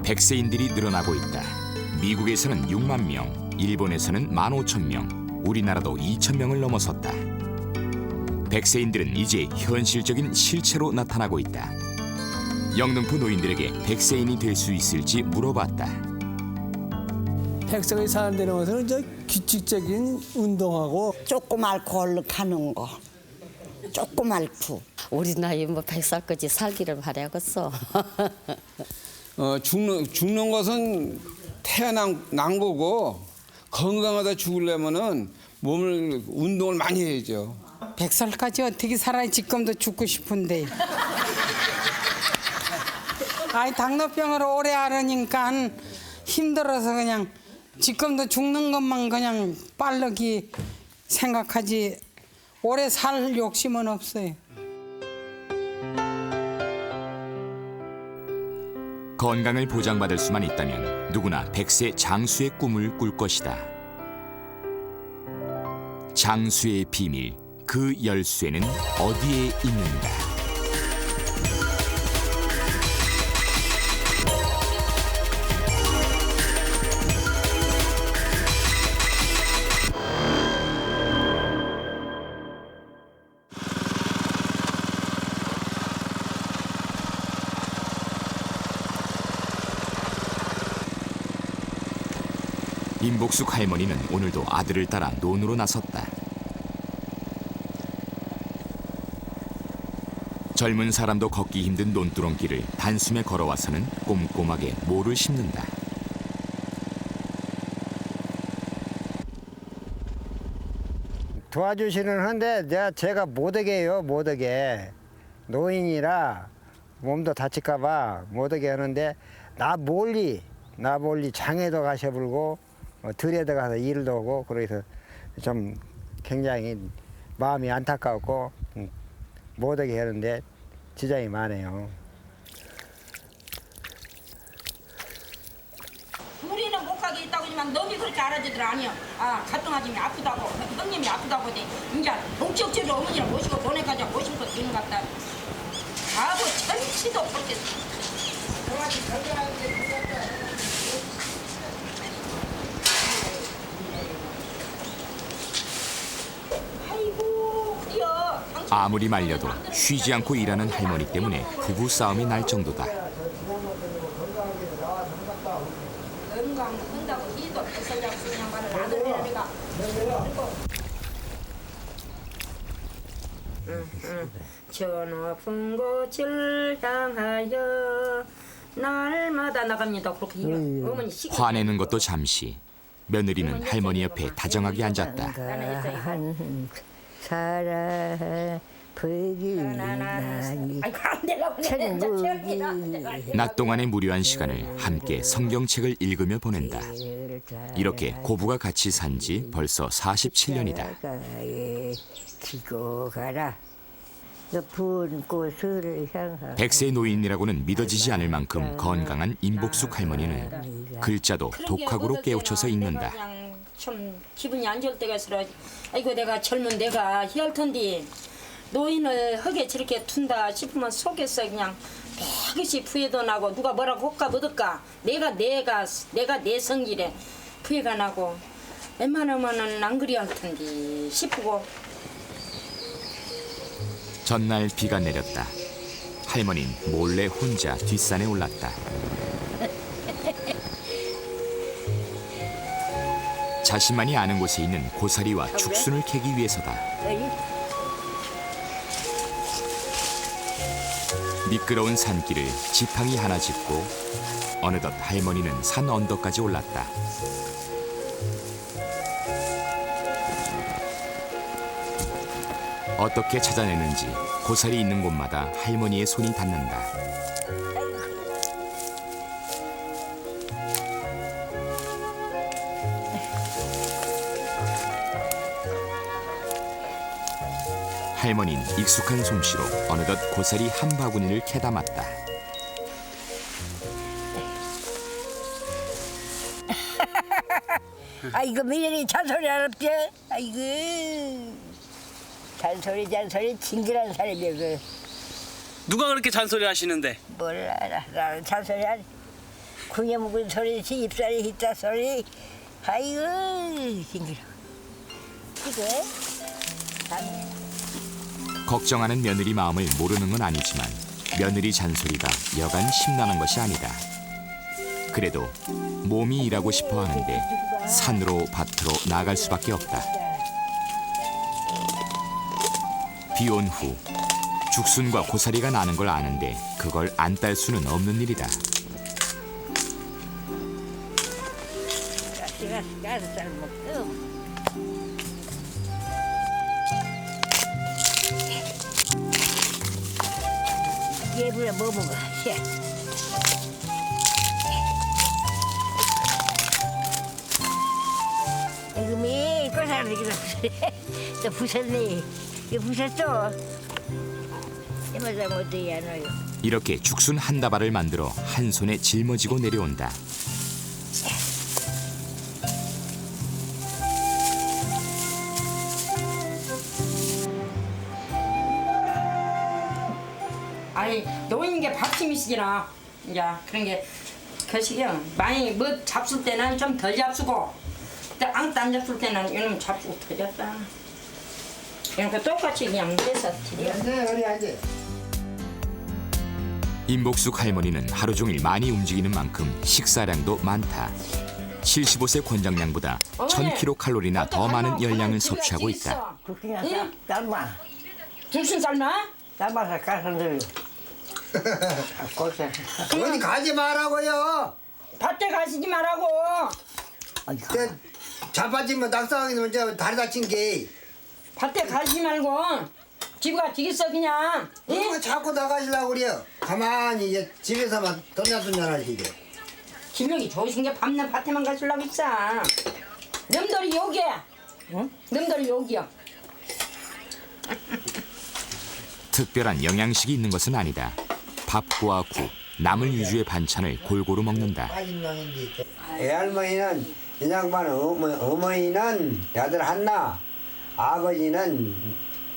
백세인들이 늘어나고 있다. 미국에서는 6만 명, 일본에서는 15,000명, 우리나라도 2,000명을 넘어섰다. 백세인들은 이제 현실적인 실체로 나타나고 있다. 영등포 노인들에게 백세인이 될 수 있을지 물어봤다. 백성이 사는 데는 와서는 저 규칙적인 운동하고 조그맣고 얼룩하는 거. 조그맣고. 우리 나이 뭐 100살까지 살기를 바라겠어. 죽는 것은 태어난 거고 건강하다 죽으려면은 몸을 운동을 많이 해야죠. 100살까지 어떻게 살아야 지금도 죽고 싶은데. 아이 당뇨병으로 오래 앓으니까 힘들어서 그냥 지금도 죽는 것만 그냥 빠르게 생각하지 오래 살 욕심은 없어요. 건강을 보장받을 수만 있다면 누구나 100세 장수의 꿈을 꿀 것이다. 장수의 비밀, 그 열쇠는 어디에 있는가? 임복숙 할머니는 오늘도 아들을 따라 논으로 나섰다. 젊은 사람도 걷기 힘든 논두렁길을 단숨에 걸어와서는 꼼꼼하게 모를 심는다. 도와주시는 한데 제가 못하게 해요. 못하게. 노인이라 몸도 다칠까봐 못하게 하는데 나 멀리 장에도 가셔불고 들에도 가서 일도 하고 그래서 좀 굉장히 마음이 안타깝고 못하게 하는데 지장이 많아요. 우리는 못 가게 있다고 하지만 너무 그렇게 알아주들 아니요. 아 가뜩아짐이 아프다고 형님이 아프다고 하더니 이제 목적지로 어머니를 모시고 보내가자 모시고 되는 것 같다. 아무 천치도 없겠어. 아무리 말려도 쉬지 않고 일하는 할머니 때문에 부부 싸움이 날 정도다. 저 높은 곳을 향하여 날마다 나갑니다. 그렇게 어머니 화내는 것도 잠시. 며느리는 할머니 옆에 다정하게 앉았다. 사랑 불기나니 천국이 낮 동안의 무료한 시간을 함께 성경책을 읽으며 보낸다. 이렇게 고부가 같이 산 지 벌써 47년이다. 지고 가라 높은 곳을 향하 100세 노인이라고는 믿어지지 않을 만큼 건강한 임복숙 할머니는 글자도 독학으로 깨우쳐서 읽는다. 좀 기분이 안 좋을 때가 있어라. 아이고 내가 젊은 내가 희할 텐데 노인을 흙에 저렇게 둔다 싶으면 속에서 그냥 배것이 부해도 나고 누가 뭐라고 할까 못할까 내가 내 성질에 부해가 나고 웬만하면은 안 그리 할 텐데 싶고. 전날 비가 내렸다. 할머니는 몰래 혼자 뒷산에 올랐다. 자신만이 아는 곳에 있는 고사리와 죽순을 캐기 위해서다. 미끄러운 산길을 지팡이 하나 짚고 어느덧 할머니는 산 언덕까지 올랐다. 어떻게 찾아내는지 고사리 있는 곳마다 할머니의 손이 닿는다. 할머니는 익숙한 솜씨로 어느덧 고사리 한 바구니를 캐담았다. 아이고 며느리 잔소리 안 없지? 아이고 잔소리 징그러운 사람이야 그. 누가 그렇게 잔소리 하시는데? 몰라 나는 잔소리 안 궁예 묵은 소리, 입살이 hit다 소리. 아이고 징그러. 이거 걱정하는 며느리 마음을 모르는 건 아니지만 며느리 잔소리가 여간 심란한 것이 아니다. 그래도 몸이 일하고 싶어 하는데 산으로 밭으로 나갈 수밖에 없다. 비 온 후 죽순과 고사리가 나는 걸 아는데 그걸 안 딸 수는 없는 일이다. 가스 잘 먹고. 얘부려 뭐 먹어? 이금이 꼬사리 또 부쉈네. 이거 부쉈어. 이마장 어떻게 안 와요? 이렇게 죽순 한 다발을 만들어 한 손에 짊어지고 내려온다. 아니 노인 게 밥심이시기나 이제 그런 게 거시기요. 많이 뭐 잡술 때는 좀 덜 잡수고 안 잡술 때는 이놈 잡수고 더 잡다. 이렇게 똑같이 그냥 해서 드려. 임복숙 할머니는 하루 종일 많이 움직이는 만큼 식사량도 많다. 75세 권장량보다 1000kcal나 더 많은 열량을 섭취하고 있다. 죽순이나 삶아. 죽순 삶아? 삶아서 가서 넣어요. 어디 가지 말라고요. 밭에 가시지 말라고. 저 자빠지면 낙상하게 되면 저 다리 다친 게. 밭에 가시지 말고 집가 지겠어 그냥. 왜 자꾸 나가시려고 그래요? 가만히 이제 집에서만 던져둔잖아 이게. 기력이 좋으신 게 밤낮 밭에만 가시려고 있어. 놈들이 여기야. 응? 놈들이 여기야. 특별한 영양식이 있는 것은 아니다. 밥과 국, 나물 위주의 반찬을 골고루 먹는다. 애할머니는 이 양반은 어머니는 아들 한나, 아버지는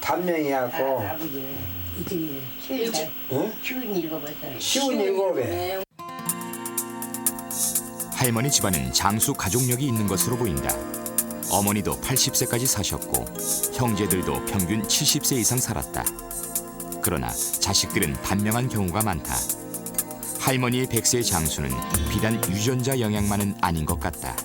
단명이었고 아버지 이제 쉬운 일곱에 쉬운 일곱에. 할머니 집안은 장수 가족력이 있는 것으로 보인다. 어머니도 80세까지 사셨고 형제들도 평균 70세 이상 살았다. 그러나 자식들은 단명한 경우가 많다. 할머니의 100세 장수는 비단 유전자 영향만은 아닌 것 같다.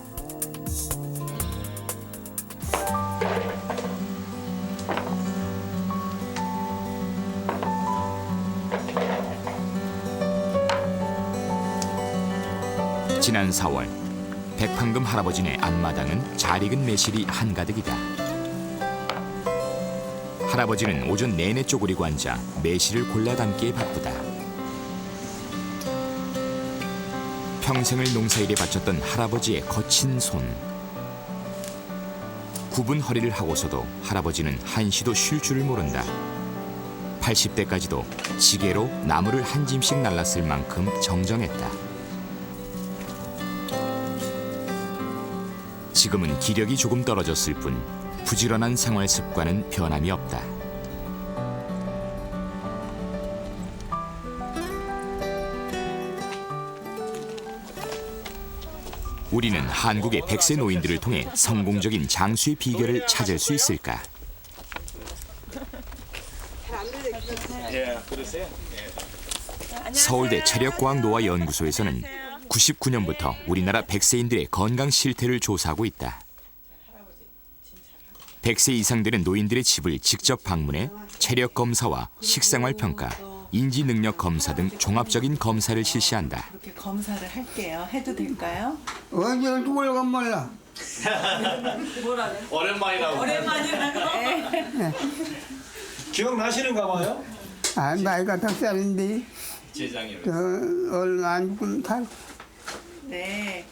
지난 4월 백판금 할아버지네 앞마당은 잘 익은 매실이 한가득이다. 할아버지는 오전 내내 쪼그리고 앉아 매실을 골라 담기에 바쁘다. 평생을 농사일에 바쳤던 할아버지의 거친 손. 굽은 허리를 하고서도 할아버지는 한시도 쉴 줄을 모른다. 80대까지도 지게로 나무를 한 짐씩 날랐을 만큼 정정했다. 지금은 기력이 조금 떨어졌을 뿐 부지런한 생활 습관은 변함이 없다. 우리는 한국의 100세 노인들을 통해 성공적인 장수의 비결을 찾을 수 있을까? 서울대 체력과학노화연구소에서는 99년부터 우리나라 100세인들의 건강 실태를 조사하고 있다. 100세 이상 되는 노인들의 집을 직접 방문해 체력 검사와 식생활 평가, 인지 능력 검사 등 종합적인 검사를 실시한다. 그렇게 검사를 할게요. 해도 될까요? 언제 누굴 건말라? 오랜만이라고. 기억나시는가 봐요? 아, 나이가 덕살인데 제장님. 얼마 안 죽으면 다. 네.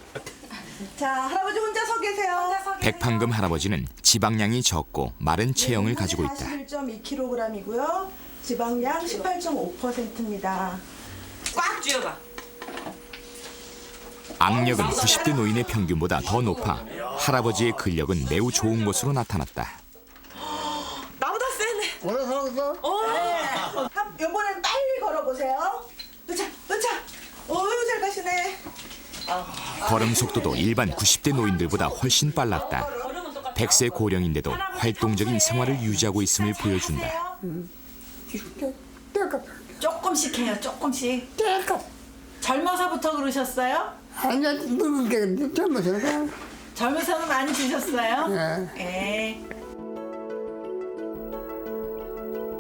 자, 할아버지 혼자 서 계세요. 백판금 할아버지는 지방량이 적고 마른 체형을 가지고 있다. 41.2kg이고요. 지방량 18.5%입니다. 꽉 쥐어봐. 악력은 90대 노인의 평균보다 더 높아 할아버지의 근력은 매우 좋은 것으로 나타났다. 나보다 세네. 오래 살았어? 이번엔 빨리 걸어보세요. 놓자. 어휴, 잘 가시네. 걸음 속도도 일반 90대 노인들보다 훨씬 빨랐다. 100세 고령인데도 활동적인 생활을 유지하고 있음을 보여준다. 조금씩 해요, 조금씩. 젊어서부터 그러셨어요? 아니야, 늙게 젊어서. 젊어서는 많이 드셨어요? 예. 네.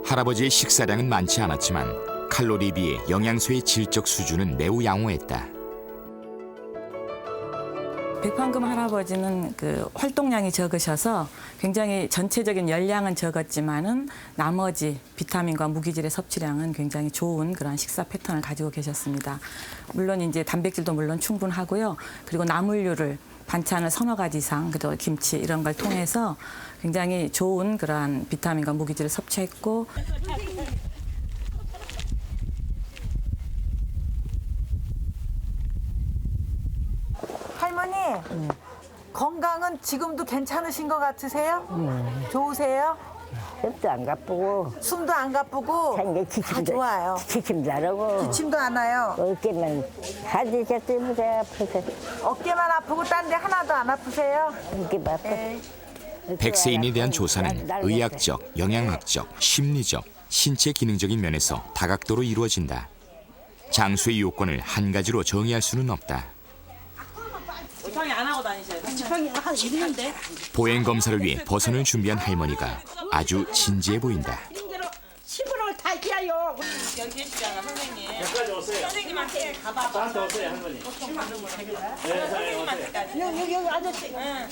할아버지의 식사량은 많지 않았지만 칼로리에 비해 영양소의 질적 수준은 매우 양호했다. 백황금 할아버지는 그 활동량이 적으셔서 굉장히 전체적인 열량은 적었지만은 나머지 비타민과 무기질의 섭취량은 굉장히 좋은 그런 식사 패턴을 가지고 계셨습니다. 물론 이제 단백질도 물론 충분하고요. 그리고 나물류를 반찬을 서너 가지 이상, 그리고 김치 이런 걸 통해서 굉장히 좋은 그러한 비타민과 무기질을 섭취했고. 할머니, 건강은 지금도 괜찮으신 것 같으세요? 좋으세요? 뼈도 안 가쁘고 숨도 안 가쁘고 생겨 다 좋아요. 기침도 안 하고 기침도 안 와요. 어깨만 하도 저 때문에 아파서 어깨만 아프고 딴 데 하나도 안 아프세요? 어깨만 아파. 네. 100세인에 대한 조사는 의학적, 영양학적, 심리적, 신체 기능적인 면에서 다각도로 이루어진다. 장수의 요건을 한 가지로 정의할 수는 없다. 지팡이 안 하고 다니셔요. 지팡이 한 있는데. 보행 검사를 위해 버선을 준비한 할머니가 아주 진지해 보인다. 시부를 다 기하요. 여기 계시잖아, 선생님. 여기까지 오세요. 선생님한테 가봐. 저한테 오세요, 할머니. 네, 선생님한테까지. 여기 아저씨. 응.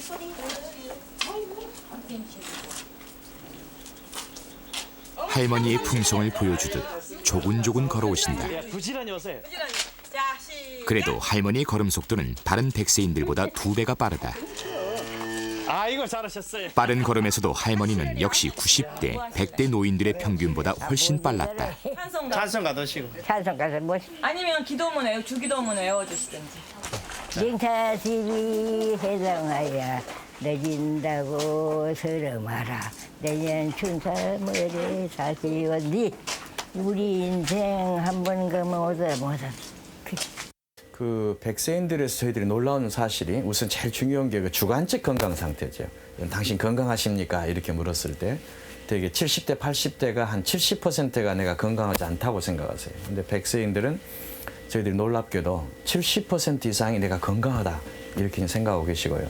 할머니의 품성을 보여주듯 조근조근 걸어오신다. 부지런히 오세요. 그래도 할머니의 걸음 속도는 다른 100세인들보다 2배가 빠르다. 아이고, 잘하셨어요. 빠른 걸음에서도 할머니는 역시 90대, 100대 노인들의 평균보다 훨씬 빨랐다. 찬송 가도시고. 찬송 가서 뭐 아니면 기도문 주기도문 외워주시든지. 징차시비 해당하여 늦은다고 서러 마라. 내년 춘삼월에 다시 온디 우리 인생 한 번 가면 오다 못한. 그 백세인들에서 저희들이 놀라운 사실이 우선 제일 중요한 게 그 주관적 건강 상태죠. 당신 건강하십니까? 이렇게 물었을 때 되게 70대, 80대가 한 70%가 내가 건강하지 않다고 생각하세요. 근데 백세인들은 저희들이 놀랍게도 70% 이상이 내가 건강하다 이렇게 생각하고 계시고요.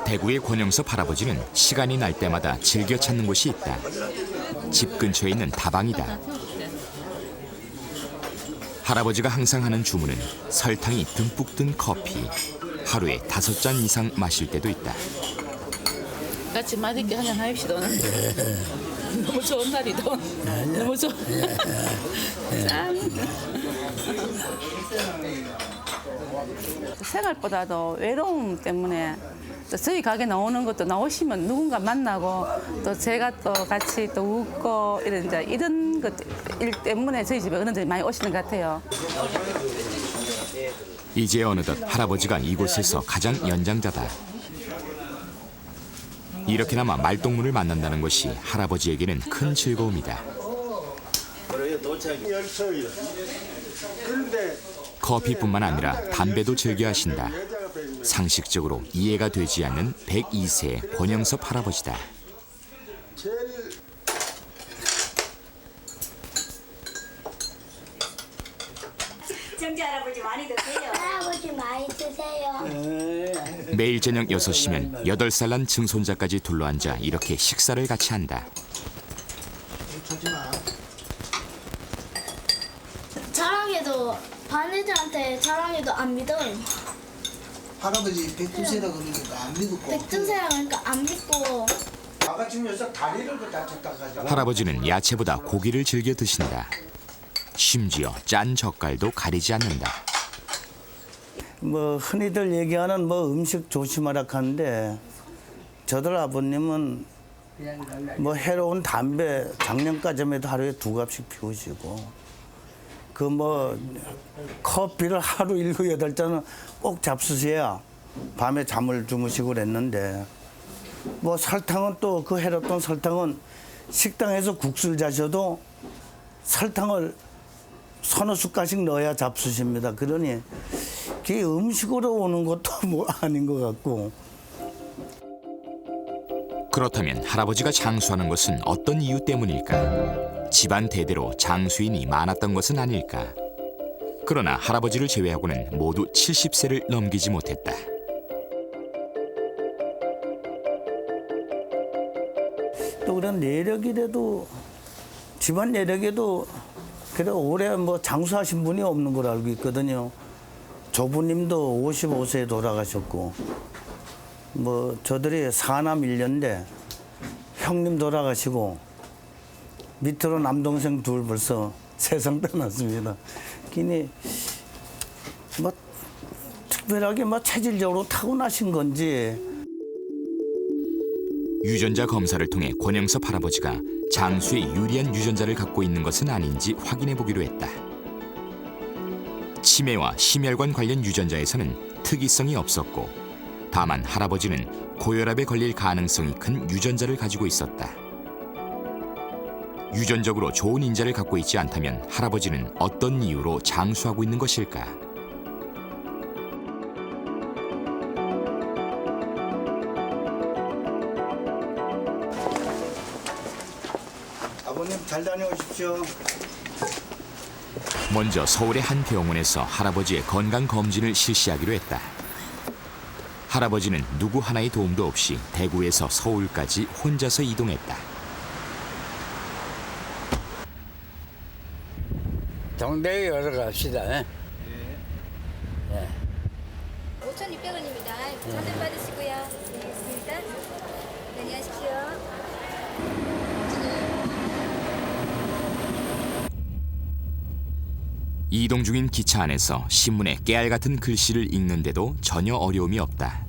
대구의 권영섭 할아버지는 시간이 날 때마다 즐겨 찾는 곳이 있다. 집 근처에 있는 다방이다. 할아버지가 항상 하는 주문은 설탕이 듬뿍 든 커피. 하루에 5잔 이상 마실 때도 있다. 같이 맛있게 한잔 합시다. 너무 좋은 날이다. 너무 좋아. 짠. 생활보다도 외로움 때문에 또 저희 가게 나오는 것도 나오시면 누군가 만나고 또 제가 또 같이 또 웃고 이런 것 일 때문에 저희 집에 어른들이 많이 오시는 것 같아요. 이제 어느덧 할아버지가 이곳에서 가장 연장자다. 이렇게나마 말동무를 만난다는 것이 할아버지에게는 큰 즐거움이다. 커피뿐만 아니라 담배도 즐겨 하신다. 상식적으로 이해가 되지 않는 102세 권영섭 할아버지다. 정지 할아버지 많이 드세요. 할아버지 많이 드세요. 매일 저녁 6시면 8살 난 증손자까지 둘러앉아 이렇게 식사를 같이 한다. 자랑해도 반애들한테 자랑해도 안 믿어요. 할아버지 백두세라 그러니까 안 믿고. 백두세라 그러니까 안 믿고. 아까 지금 여기서 다리를 다쳤다 가지고. 할아버지는 야채보다 고기를 즐겨 드신다. 심지어 짠 젓갈도 가리지 않는다. 뭐 흔히들 얘기하는 뭐 음식 조심하라 하는데 저들 아버님은 뭐 해로운 담배 작년까지만 해도 하루에 2갑씩 피우시고 그 뭐 커피를 하루 7, 8잔은 꼭 잡수셔야 밤에 잠을 주무시고 그랬는데 뭐 설탕은 또 그 해롭던 설탕은 식당에서 국수를 자셔도 설탕을 서너 숟갈씩 넣어야 잡수십니다. 그러니 그게 음식으로 오는 것도 뭐 아닌 것 같고. 그렇다면 할아버지가 장수하는 것은 어떤 이유 때문일까? 집안 대대로 장수인이 많았던 것은 아닐까? 그러나 할아버지를 제외하고는 모두 70세를 넘기지 못했다. 또 그런 내력이라도 집안 내력에도 그래 오래 뭐 장수하신 분이 없는 걸 알고 있거든요. 조부님도 55세에 돌아가셨고 뭐 저들이 사남 1년대 형님 돌아가시고 밑으로 남동생 둘 벌써 세상 떠났습니다. 그니 뭐 특별하게 뭐 체질적으로 타고나신 건지. 유전자 검사를 통해 권영섭 할아버지가 장수에 유리한 유전자를 갖고 있는 것은 아닌지 확인해 보기로 했다. 치매와 심혈관 관련 유전자에서는 특이성이 없었고 다만 할아버지는 고혈압에 걸릴 가능성이 큰 유전자를 가지고 있었다. 유전적으로 좋은 인자를 갖고 있지 않다면 할아버지는 어떤 이유로 장수하고 있는 것일까? 아버님 잘 다녀오십시오. 먼저 서울의 한 병원에서 할아버지의 건강 검진을 실시하기로 했다. 할아버지는 누구 하나의 도움도 없이 대구에서 서울까지 혼자서 이동했다. 동대에 열어 갑시다. 네. 5,600원입니다. 전화 받으시고요. 네, 있습니다. 안녕하십시오. 이동 중인 기차 안에서 신문에 깨알 같은 글씨를 읽는데도 전혀 어려움이 없다.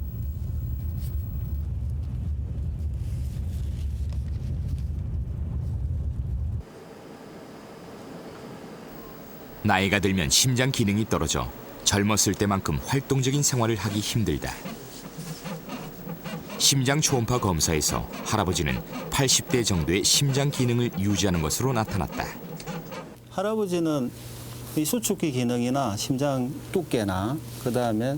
나이가 들면 심장 기능이 떨어져 젊었을 때만큼 활동적인 생활을 하기 힘들다. 심장 초음파 검사에서 할아버지는 80대 정도의 심장 기능을 유지하는 것으로 나타났다. 할아버지는 이 수축기 기능이나 심장 두께나 그다음에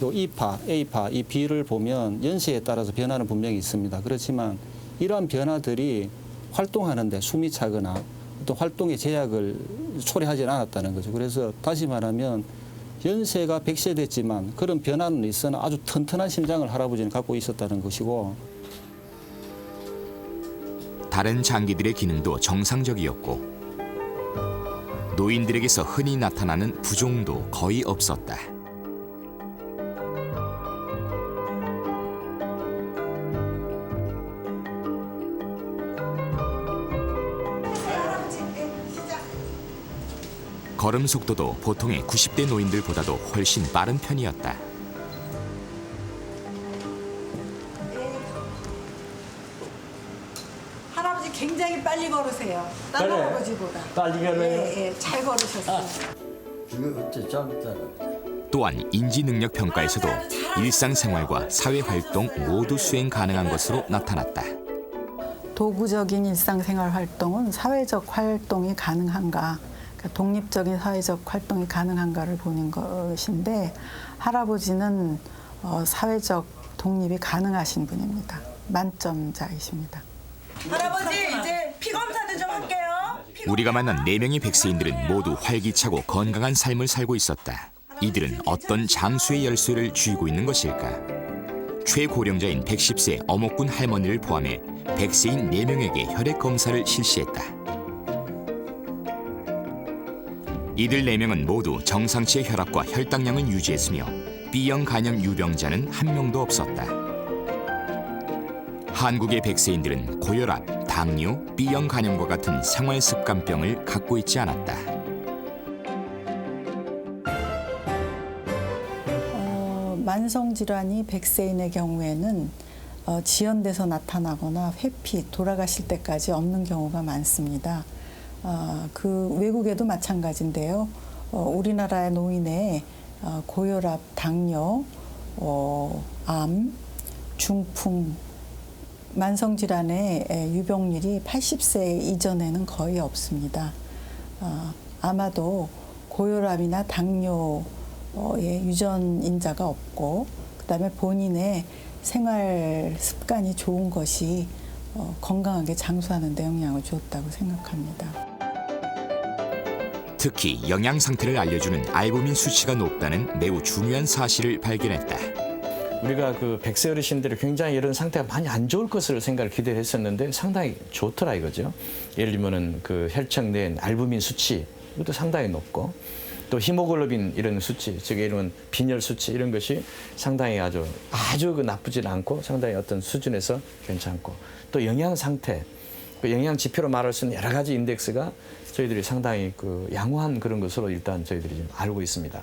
요 E파, A파 이 비를 보면 연세에 따라서 변화는 분명히 있습니다. 그렇지만 이러한 변화들이 활동하는데 숨이 차거나 또 활동의 제약을 초래하지 않았다는 거죠. 그래서 다시 말하면 연세가 100세 됐지만 그런 변화는 있으나 아주 튼튼한 심장을 할아버지는 갖고 있었다는 것이고, 다른 장기들의 기능도 정상적이었고 노인들에게서 흔히 나타나는 부종도 거의 없었다. 걸음 속도도 보통의 90대 노인들보다도 훨씬 빠른 편이었다. 할아버지 굉장히 빨리 걸으세요. 딴 그래. 할아버지보다. 빨리 걸어요? 예, 예, 잘 걸으셨어요. 이거 어째 짧다. 또한 인지능력 평가에서도 일상생활과 사회활동 모두 수행 가능한 것으로 나타났다. 도구적인 일상생활 활동은 사회적 활동이 가능한가, 그러니까 독립적인 사회적 활동이 가능한가를 보는 것인데 할아버지는 사회적 독립이 가능하신 분입니다. 만점자이십니다. 할아버지 이제 피 검사도 좀 할게요. 우리가 만난 4명의 백세인들은 모두 활기차고 건강한 삶을 살고 있었다. 이들은 어떤 장수의 열쇠를 쥐고 있는 것일까? 최고령자인 110세 어목군 할머니를 포함해 백세인 4명에게 혈액 검사를 실시했다. 이들 4명은 모두 정상치의 혈압과 혈당량을 유지했으며 B형 간염 유병자는 한 명도 없었다. 한국의 백세인들은 고혈압, 당뇨, B형 간염과 같은 생활습관병을 갖고 있지 않았다. 만성질환이 백세인의 경우에는 지연돼서 나타나거나 회피, 돌아가실 때까지 없는 경우가 많습니다. 그 외국에도 마찬가지인데요. 우리나라의 노인의 고혈압, 당뇨, 암, 중풍, 만성질환의 유병률이 80세 이전에는 거의 없습니다. 아마도 고혈압이나 당뇨의 유전인자가 없고 그다음에 본인의 생활 습관이 좋은 것이 건강하게 장수하는 데 영향을 주었다고 생각합니다. 특히 영양 상태를 알려주는 알부민 수치가 높다는 매우 중요한 사실을 발견했다. 우리가 그 100세 어르신들이 굉장히 이런 상태가 많이 안 좋을 것을 생각을 기대를 했었는데 상당히 좋더라 이거죠. 예를 들면은 그 혈청 내 알부민 수치 이것도 상당히 높고 또 히모글로빈 이런 수치, 즉 이런 빈혈 수치 이런 것이 상당히 아주 그 나쁘진 않고 상당히 어떤 수준에서 괜찮고 또 영양 상태, 그 영양 지표로 말할 수 있는 여러 가지 인덱스가 저희들이 상당히 그 양호한 그런 것으로 일단 저희들이 좀 알고 있습니다.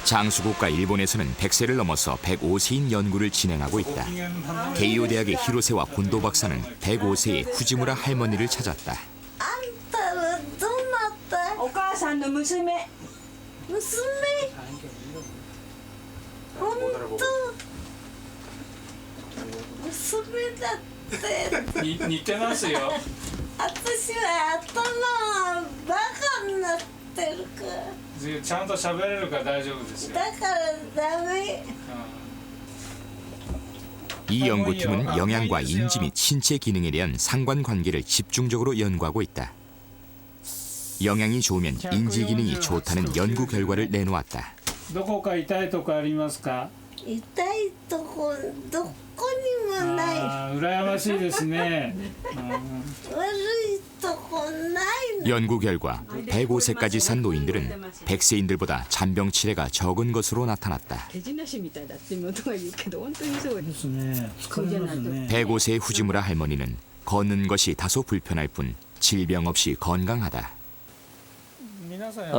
장수국과 일본에서는 100세를 넘어서 105세인 연구를 진행하고 있다. 게이오 대학의 히로세와 곤도 박사는 105세의 후지무라 할머니를 찾았다. お母さんの娘。娘。本当。娘だって。似てますよ。私は頭はバカになってるから。ちゃんと喋れるから大丈夫ですよ。だからダメ。 이 연구팀은 영양과 인지 및 신체 기능에 대한 상관관계를 집중적으로 연구하고 있다. 영양이 좋으면 인지 기능이 좋다는 연구 결과를 내놓았다. どこか痛いとこありますか？痛いとこどこにもない。羨ましいですね。悪いとこないの。 연구 결과 105세까지 산 노인들은 100세인들보다 잔병 치레가 적은 것으로 나타났다. 105세의 후지무라 할머니는 걷는 것이 다소 불편할 뿐 질병 없이 건강하다.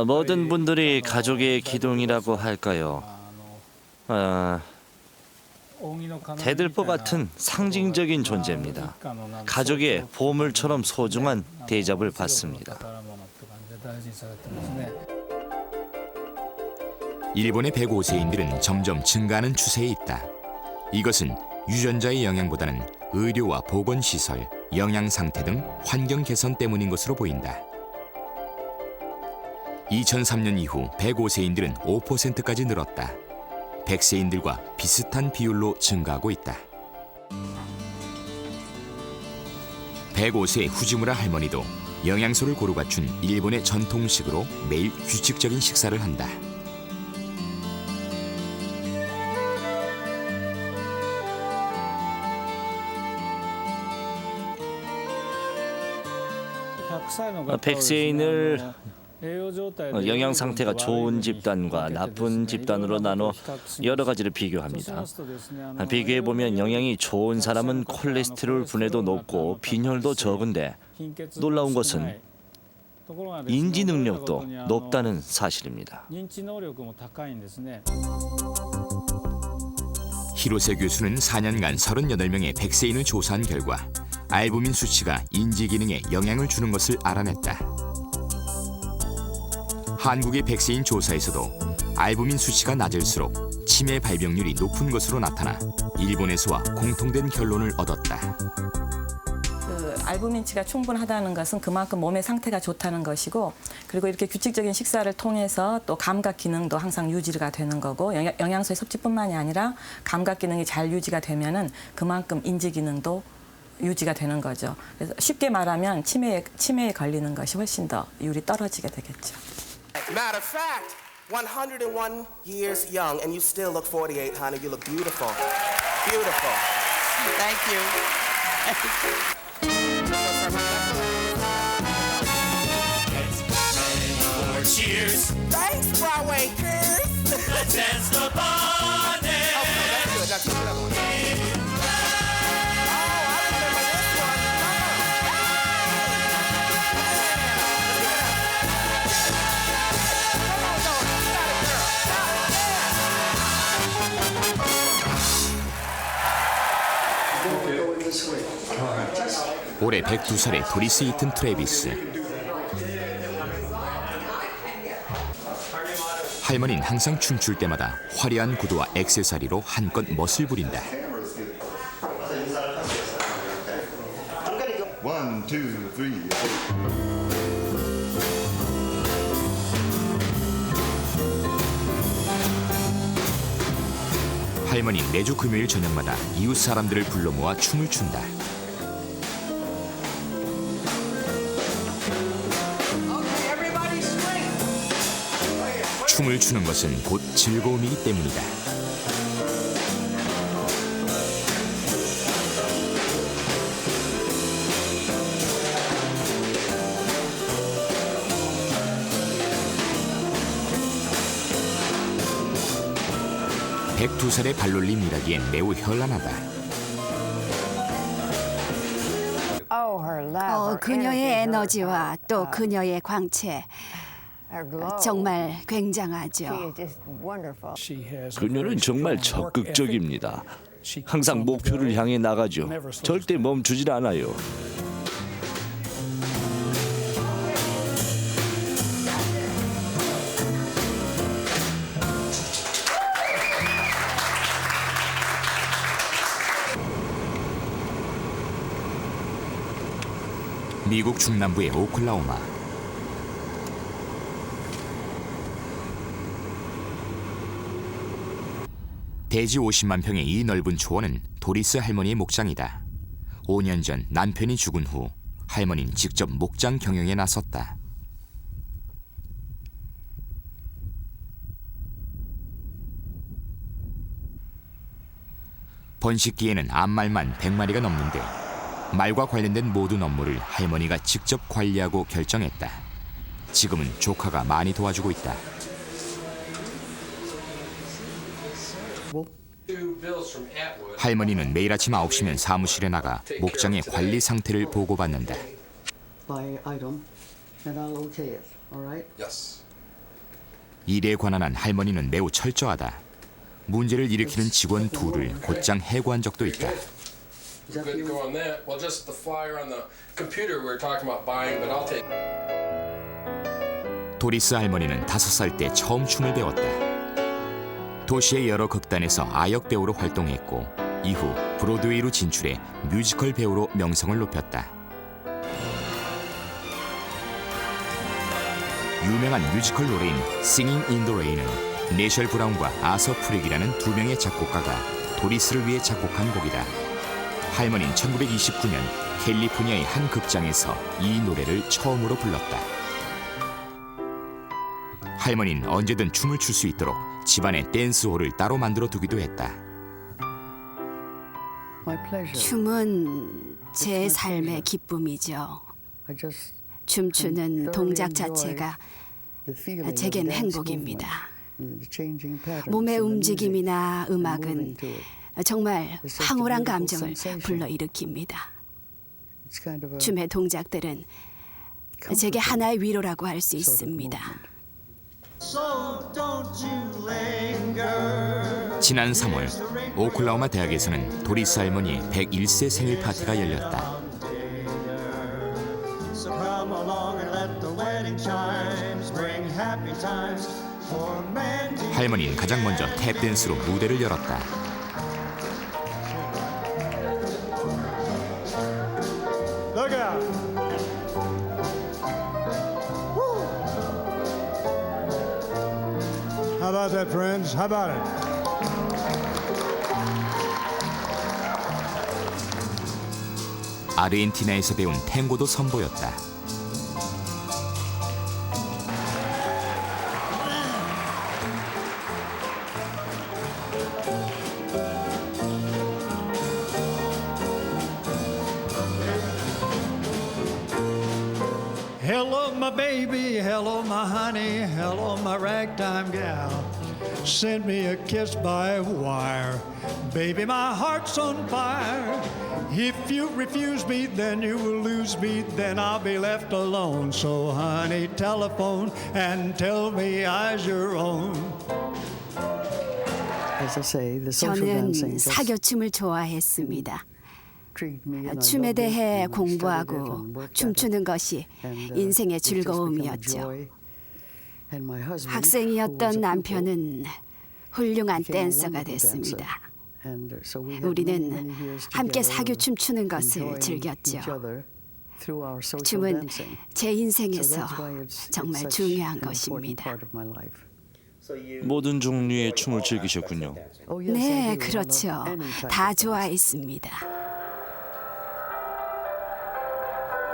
모든 분들이 가족의 기둥이라고 할까요? 대들보 같은 상징적인 존재입니다. 가족의 보물처럼 소중한 대접을 받습니다. 일본의 105세인들은 점점 증가하는 추세에 있다. 이것은 유전자의 영향보다는 의료와 보건시설, 영양 상태 등 환경 개선 때문인 것으로 보인다. 2003년 이후 105세인들은 5%까지 늘었다. 100세인들과 비슷한 비율로 증가하고 있다. 105세 후지무라 할머니도 영양소를 고루 갖춘 일본의 전통식으로 매일 규칙적인 식사를 한다. 백세인을 영양 상태가 좋은 집단과 나쁜 집단으로 나눠 여러 가지를 비교합니다. 비교해 보면 영양이 좋은 사람은 콜레스테롤 분해도 높고 빈혈도 적은데 놀라운 것은 인지 능력도 높다는 사실입니다. 히로세 교수는 4년간 38명의 100세인을 조사한 결과 알부민 수치가 인지 기능에 영향을 주는 것을 알아냈다. 한국의 100세인 조사에서도 알부민 수치가 낮을수록 치매 발병률이 높은 것으로 나타나 일본에서와 공통된 결론을 얻었다. 알부민치가 충분하다는 것은 그만큼 몸의 상태가 좋다는 것이고, 그리고 이렇게 규칙적인 식사를 통해서 또 감각 기능도 항상 유지가 되는 거고, 영양소의 섭취뿐만이 아니라 감각 기능이 잘 유지가 되면은 그만큼 인지 기능도 유지가 되는 거죠. 그래서 쉽게 말하면 치매에 걸리는 것이 훨씬 더 율이 떨어지게 되겠죠. Matter of fact, 101 years young and you still look 48, honey. You look beautiful. Beautiful. Thank you. Cheers. Thanks, Broadway Kids. Let's dance the party. Okay, that's good. That's good. 올해 102살의 도리스 이튼 트래비스. 할머니는 항상 춤출 때마다 화려한 구두와 액세서리로 한껏 멋을 부린다. One, two, three, four. 할머니는 매주 금요일 저녁마다 이웃 사람들을 불러 모아 춤을 춘다. 춤을 추는 것은 곧 즐거움이기 때문이다. 백두 살의 발놀림이라기엔 매우 현란하다. 그녀의 에너지와 또 그녀의 광채 정말 굉장하죠. 그녀는 정말 적극적입니다. 항상 목표를 향해 나가죠. 절대 멈추질 않아요. 미국 중남부의 오클라호마. 대지 50만 평의 이 넓은 초원은 도리스 할머니의 목장이다. 5년 전 남편이 죽은 후 할머니는 직접 목장 경영에 나섰다. 번식기에는 암말만 100마리가 넘는데 말과 관련된 모든 업무를 할머니가 직접 관리하고 결정했다. 지금은 조카가 많이 도와주고 있다. 할머니는 매일 아침 9시면 사무실에 나가 목장의 관리 상태를 보고받는다. 일에 관한 한 할머니는 매우 철저하다. 문제를 일으키는 직원 둘을 곧장 해고한 적도 있다. We're good to go on that. Well, just the flyer on the computer we were talking about buying, but I'll take. 도리스 할머니는 5살 때 처음 춤을 배웠다. 도시의 여러 극단에서 아역 배우로 활동했고 이후 브로드웨이로 진출해 뮤지컬 배우로 명성을 높였다. 유명한 뮤지컬 노래인 Singing in the Rain은 내셜 브라운과 아서 프릭이라는 두 명의 작곡가가 도리스를 위해 작곡한 곡이다. 할머니는 1929년 캘리포니아의 한 극장에서 이 노래를 처음으로 불렀다. 할머니는 언제든 춤을 출 수 있도록 집안에 댄스홀을 따로 만들어 두기도 했다. 춤은 제 삶의 기쁨이죠. 춤추는 동작 자체가 제겐 행복입니다. 몸의 움직임이나 음악은 정말 황홀한 감정을 불러일으킵니다. 춤의 동작들은 제게 하나의 위로라고 할 수 있습니다. 지난 3월 오클라호마 대학에서는 도리스 할머니의 101세 생일 파티가 열렸다. 할머니는 가장 먼저 탭 댄스로 무대를 열었다. Look out. Woo. How about that, friends? How about it? 아르헨티나에서 배운 탱고도 선보였다. Hello, my baby. Hello, my honey. Hello, my ragtime gal. Send me a kiss by wire. Baby, my heart's on fire. If you refuse me, then you will lose me. Then I'll be left alone. So, honey, telephone and tell me I's your own. 저는 사교춤을 좋아했습니다. 춤에 대해 공부하고 춤추는 것이 인생의 즐거움이었죠. 학생이었던 남편은 훌륭한 댄서가 됐습니다. 우리는 함께 사교춤 추는 것을 즐겼죠. 춤은 제 인생에서 정말 중요한 것입니다. 모든 종류의 춤을 즐기셨군요. 네, 그렇죠. 다 좋아했습니다.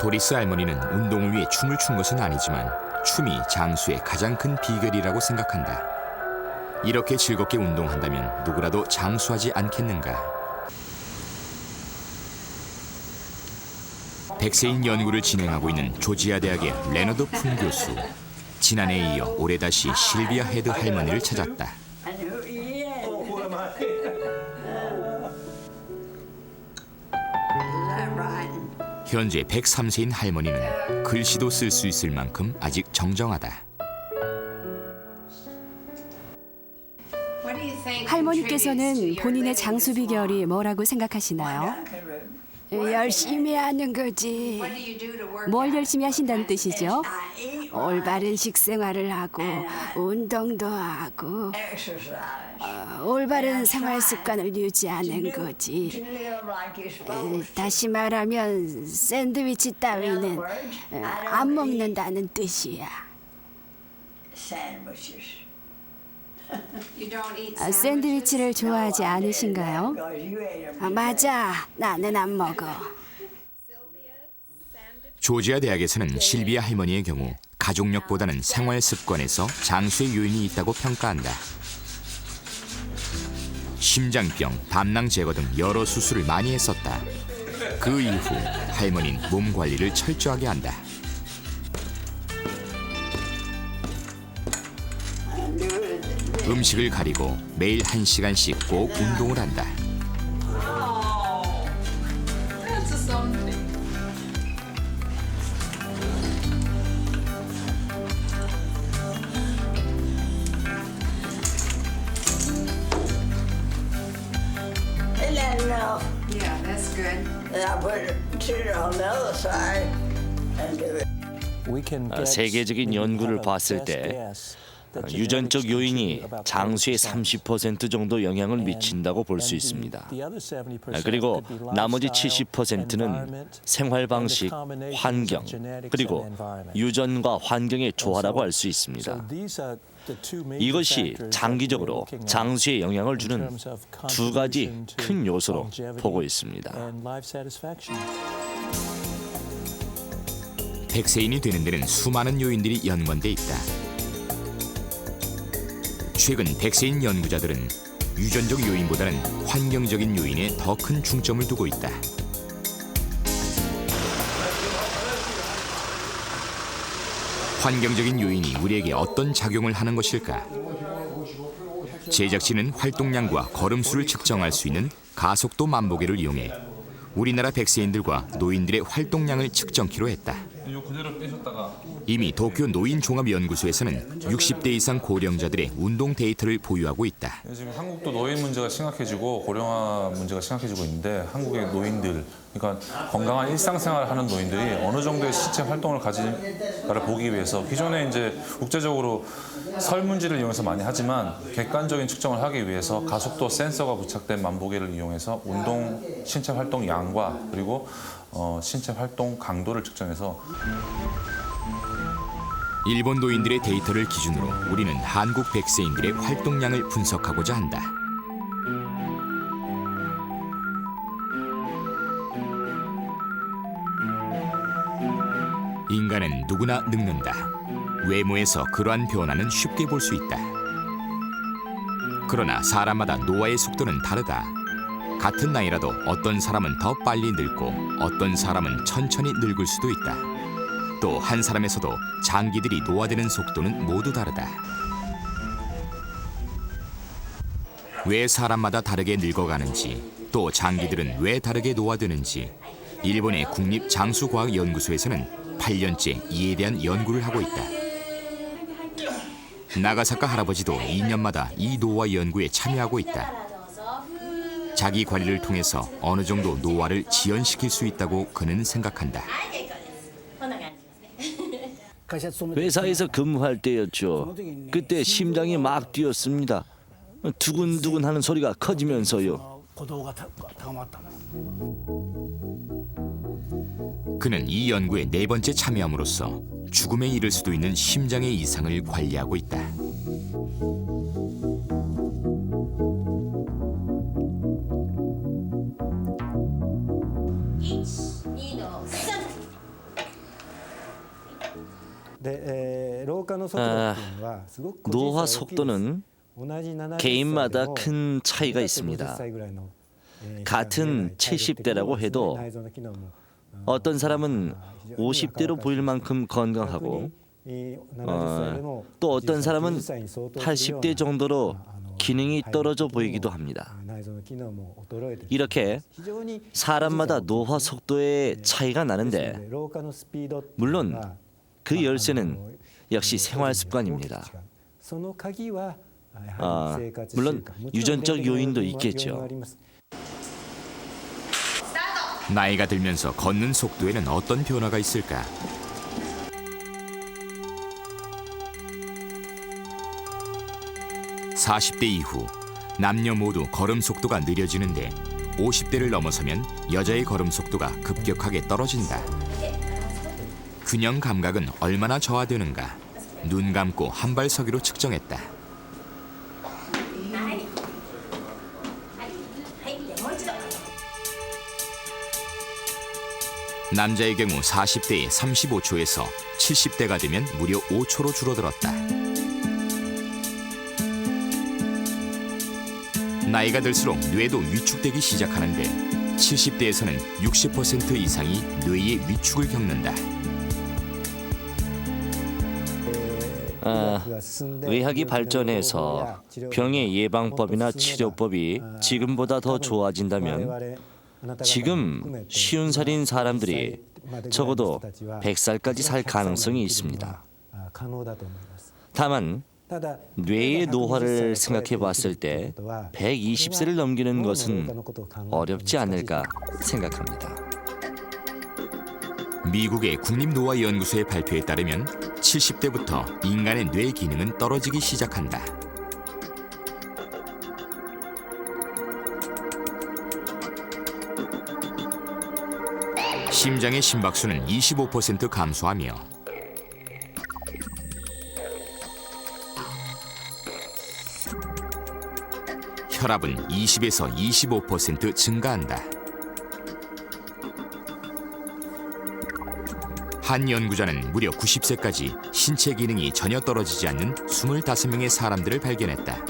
도리스 할머니는 운동을 위해 춤을 춘 것은 아니지만 춤이 장수의 가장 큰 비결이라고 생각한다. 이렇게 즐겁게 운동한다면 누구라도 장수하지 않겠는가. 백세인 연구를 진행하고 있는 조지아 대학의 레너드 푼 교수. 지난해에 이어 올해 다시 실비아 헤드 할머니를 찾았다. 현재 103세인 할머니는 글씨도 쓸 수 있을 만큼 아직 정정하다. 할머니께서는 본인의 장수 비결이 뭐라고 생각하시나요? 열심히 하는 거지. 뭘 열심히 하신다는 뜻이죠? 올바른 식생활을 하고 운동도 하고 올바른 생활 습관을 유지하는 거지. 다시 말하면 샌드위치 따위는 안 먹는다는 뜻이야. 샌드위치를 좋아하지 않으신가요? 맞아, 나는 안 먹어. 조지아 대학에서는 실비아 할머니의 경우 가족력보다는 생활 습관에서 장수의 요인이 있다고 평가한다. 심장병, 담낭 제거 등 여러 수술을 많이 했었다. 그 이후 할머니는 몸 관리를 철저하게 한다. 음식을 가리고 매일 1시간씩 꼭 운동을 한다. Yeah, that's good. I put it on the other side and do it. 세계적인 연구를 봤을 때 유전적 요인이 장수의 30% 정도 영향을 미친다고 볼 수 있습니다. 그리고 나머지 70%는 생활 방식, 환경, 그리고 유전과 환경의 조화라고 할 수 있습니다. 이것이 장기적으로 장수에 영향을 주는 두 가지 큰 요소로 보고 있습니다. 백세인이 되는 데는 수많은 요인들이 연관돼 있다. 최근 백세인 연구자들은 유전적 요인보다는 환경적인 요인에 더 큰 중점을 두고 있다. 환경적인 요인이 우리에게 어떤 작용을 하는 것일까? 제작진은 활동량과 걸음수를 측정할 수 있는 가속도 만보계를 이용해 우리나라 백세인들과 노인들의 활동량을 측정키로 했다. 이미 도쿄 노인종합연구소에서는 60대 이상 고령자들의 운동 데이터를 보유하고 있다. 지금 한국도 노인 문제가 심각해지고 고령화 문제가 심각해지고 있는데 한국의 노인들, 그러니까 건강한 일상생활을 하는 노인들이 어느 정도의 신체 활동을 가진가를 보기 위해서 기존에 이제 국제적으로 설문지를 이용해서 많이 하지만 객관적인 측정을 하기 위해서 가속도 센서가 부착된 만보계를 이용해서 운동 신체 활동 양과 그리고 신체 활동 강도를 측정해서 일본 노인들의 데이터를 기준으로 우리는 한국 백세인들의 활동량을 분석하고자 한다. 인간은 누구나 늙는다. 외모에서 그러한 변화는 쉽게 볼 수 있다. 그러나 사람마다 노화의 속도는 다르다. 같은 나이라도 어떤 사람은 더 빨리 늙고 어떤 사람은 천천히 늙을 수도 있다. 또 한 사람에서도 장기들이 노화되는 속도는 모두 다르다. 왜 사람마다 다르게 늙어가는지, 또 장기들은 왜 다르게 노화되는지 일본의 국립장수과학연구소에서는 8년째 이에 대한 연구를 하고 있다. 나가사카 할아버지도 2년마다 이 노화 연구에 참여하고 있다. 자기 관리를 통해서 어느 정도 노화를 지연시킬 수 있다고 그는 생각한다. 회사에서 근무할 때였죠. 그때 심장이 막 뛰었습니다. 두근두근 하는 소리가 커지면서요. 그는 이 연구에 4번째 참여함으로써 죽음에 이를 수도 있는 심장의 이상을 관리하고 있다. 노화 속도는 개인마다 큰 차이가 있습니다. 같은 70대라고 해도 어떤 사람은 50대로 보일 만큼 건강하고 또 어떤 사람은 80대 정도로 기능이 떨어져 보이기도 합니다. 이렇게 사람마다 노화 속도의 차이가 나는데 물론 그 열쇠는 역시 생활 습관입니다. 물론 유전적 요인도 있겠죠. 나이가 들면서 걷는 속도에는 어떤 변화가 있을까? (40대) 이후 남녀 모두 걸음 속도가 느려지는데 50대를 넘어서면 여자의 걸음 속도가 급격하게 떨어진다. 균형 감각은 얼마나 저하되는가? 눈 감고 한 발 서기로 측정했다. 남자의 경우 40대에 35초에서 70대가 되면 무려 5초로 줄어들었다. 나이가 들수록 뇌도 위축되기 시작하는데 70대에서는 60% 이상이 뇌의 위축을 겪는다. 의학이 발전해서 병의 예방법이나 치료법이 지금보다 더 좋아진다면 지금 50살인 사람들이 적어도 100살까지 살 가능성이 있습니다. 다만 뇌의 노화를 생각해 봤을 때 120세를 넘기는 것은 어렵지 않을까 생각합니다. 미국의 국립노화연구소의 발표에 따르면 70대부터 인간의 뇌 기능은 떨어지기 시작한다. 심장의 심박수는 25% 감소하며 혈압은 20에서 25% 증가한다. 한 연구자는 무려 90세까지 신체 기능이 전혀 떨어지지 않는 25명의 사람들을 발견했다.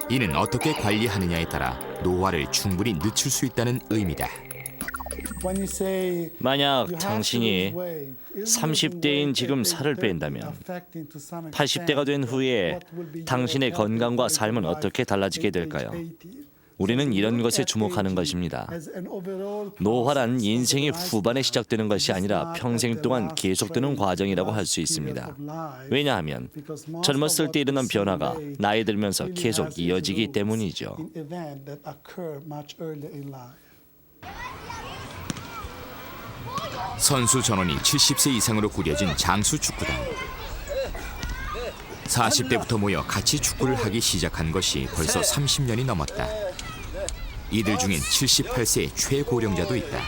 이는 어떻게 관리하느냐에 따라 노화를 충분히 늦출 수 있다는 의미다. 만약 당신이 30대인 지금 살을 뺀다면 80대가 된 후에 당신의 건강과 삶은 어떻게 달라지게 될까요? 우리는 이런 것에 주목하는 것입니다. 노화란 인생의 후반에 시작되는 것이 아니라 평생 동안 계속되는 과정이라고 할 수 있습니다. 왜냐하면 젊었을 때 일어난 변화가 나이 들면서 계속 이어지기 때문이죠. 선수 전원이 70세 이상으로 꾸려진 장수 축구단. 40대부터 모여 같이 축구를 하기 시작한 것이 벌써 30년이 넘었다. 이들 중엔 78세 최고령자도 있다.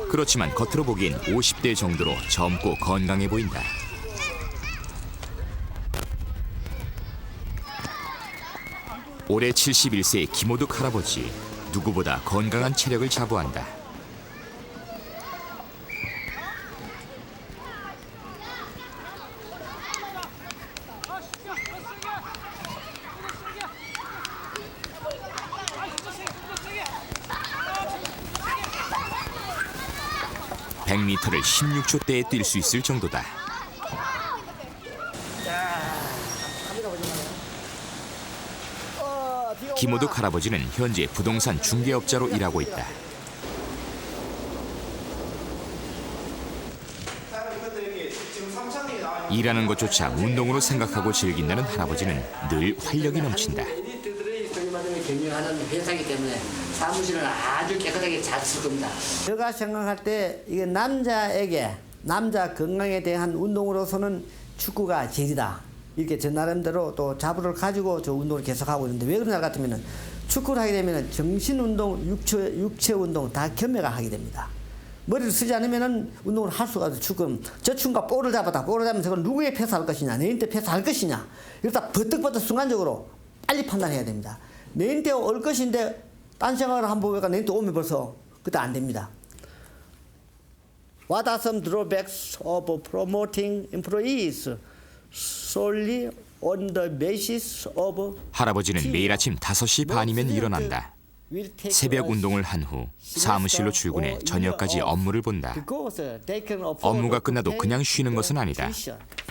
그렇지만 겉으로 보기엔 50대 정도로 젊고 건강해 보인다. 올해 71세의 김호득 할아버지, 누구보다 건강한 체력을 자부한다. (100m를) 16초대에 뛸 수 있을 정도다. 김호득 할아버지는 현재 부동산 중개업자로 일하고 있다. 일하는 것조차 운동으로 생각하고 즐긴다는 할아버지는 늘 활력이 넘친다. 경영하는 회사이기 때문에 사무실은 아주 깨끗하게 잘 쓸 겁니다. 제가 생각할 때 이게 남자에게 남자 건강에 대한 운동으로서는 축구가 제일이다. 이렇게 저 나름대로 또 자부를 가지고 저 운동을 계속하고 있는데 왜 그러냐 같으면 축구를 하게 되면 정신 운동, 육체 운동 다 겸해가 하게 됩니다. 머리를 쓰지 않으면은 운동을 할 수가 없어. 지금 저 친구가 볼을 잡았다. 볼을 잡으면 저걸 누구에 패스할 것이냐, 내인테 패스할 것이냐. 이러다 버뜩버뜩 순간적으로 빨리 판단해야 됩니다. 내인테 올 것인데 딴 생각을 한번 보니까 내인테 오면 벌써 그때 안 됩니다. What are some drawbacks of promoting employees solely on the basis of 할아버지는 매일 아침 5시 반이면 일어난다. 새벽 운동을 한 후 사무실로 출근해 저녁까지 업무를 본다. 업무가 끝나도 그냥 쉬는 것은 아니다.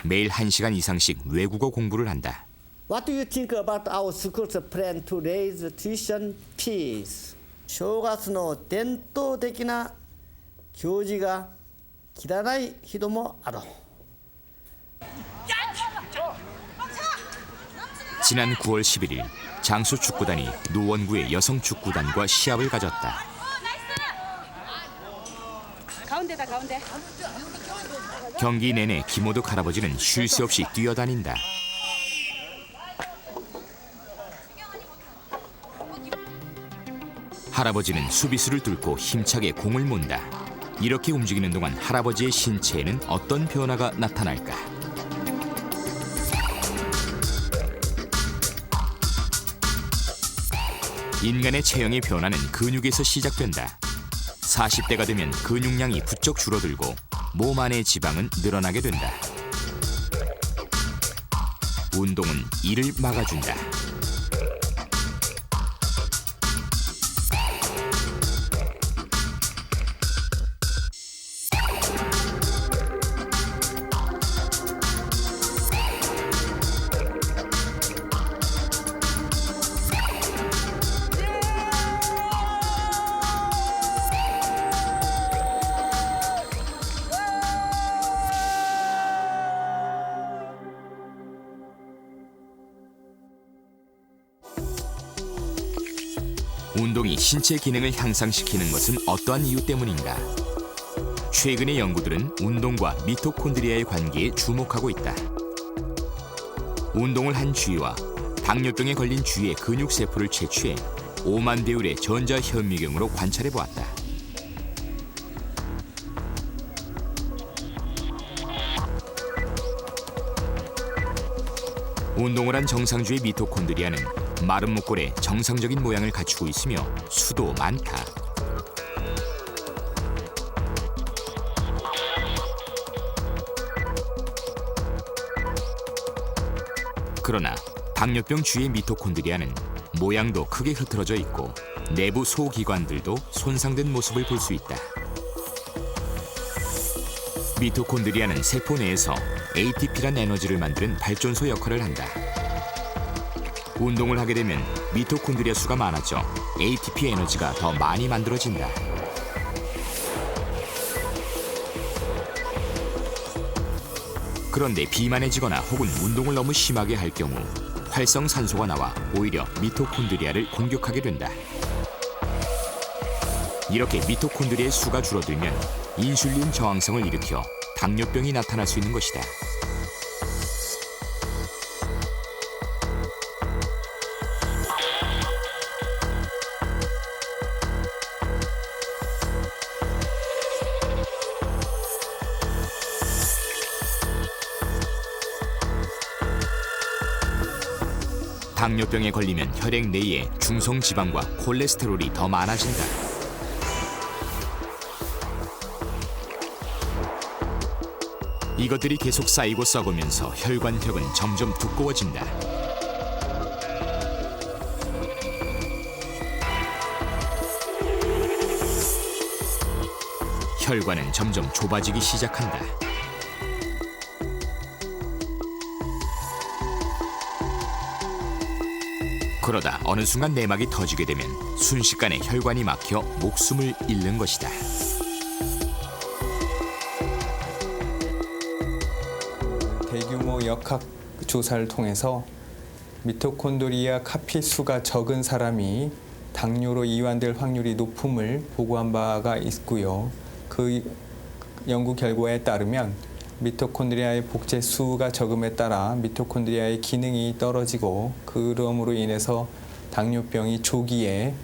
매일 1시간 이상씩 외국어 공부를 한다. What do you think about our school's plan to raise tuition fees? 正月の伝統的な行事が切らない人もある. 지난 9월 11일 장수 축구단이 노원구의 여성 축구단과 시합을 가졌다. 가운데다 가운데. 경기 내내 김호덕 할아버지는 쉴 새 없이 뛰어다닌다. 할아버지는 수비수를 뚫고 힘차게 공을 몬다. 이렇게 움직이는 동안 할아버지의 신체에는 어떤 변화가 나타날까? 인간의 체형의 변화는 근육에서 시작된다. 40대가 되면 근육량이 부쩍 줄어들고 몸 안의 지방은 늘어나게 된다. 운동은 이를 막아준다. 운동이 신체 기능을 향상시키는 것은 어떠한 이유 때문인가? 최근의 연구들은 운동과 미토콘드리아의 관계에 주목하고 있다. 운동을 한 쥐와 당뇨병에 걸린 쥐의 근육세포를 채취해 5만 배율의 전자현미경으로 관찰해 보았다. 운동을 한 정상주의 미토콘드리아는 마른 목골에 정상적인 모양을 갖추고 있으며 수도 많다. 그러나 당뇨병 주의 미토콘드리아는 모양도 크게 흐트러져 있고 내부 소기관들도 손상된 모습을 볼 수 있다. 미토콘드리아는 세포 내에서 ATP란 에너지를 만드는 발전소 역할을 한다. 운동을 하게 되면 미토콘드리아 수가 많아져 ATP 에너지가 더 많이 만들어진다. 그런데 비만해지거나 혹은 운동을 너무 심하게 할 경우 활성산소가 나와 오히려 미토콘드리아를 공격하게 된다. 이렇게 미토콘드리아의 수가 줄어들면 인슐린 저항성을 일으켜 당뇨병이 나타날 수 있는 것이다. 당뇨병에 걸리면 혈액 내에 중성지방과 콜레스테롤이 더 많아진다. 이것들이 계속 쌓이고 썩으면서 혈관벽은 점점 두꺼워진다. 혈관은 점점 좁아지기 시작한다. 그러다 어느 순간 내막이 터지게 되면 순식간에 혈관이 막혀 목숨을 잃는 것이다. 대규모 역학 조사를 통해서 미토콘드리아 카피수가 적은 사람이 당뇨로 이완될 확률이 높음을 보고한 바가 있고요. 그 연구 결과에 따르면 미토콘드리아의 복제 수가 적음에 따라 미토콘드리아의 기능이 떨어지고 그럼으로 인해서 당뇨병이 조기에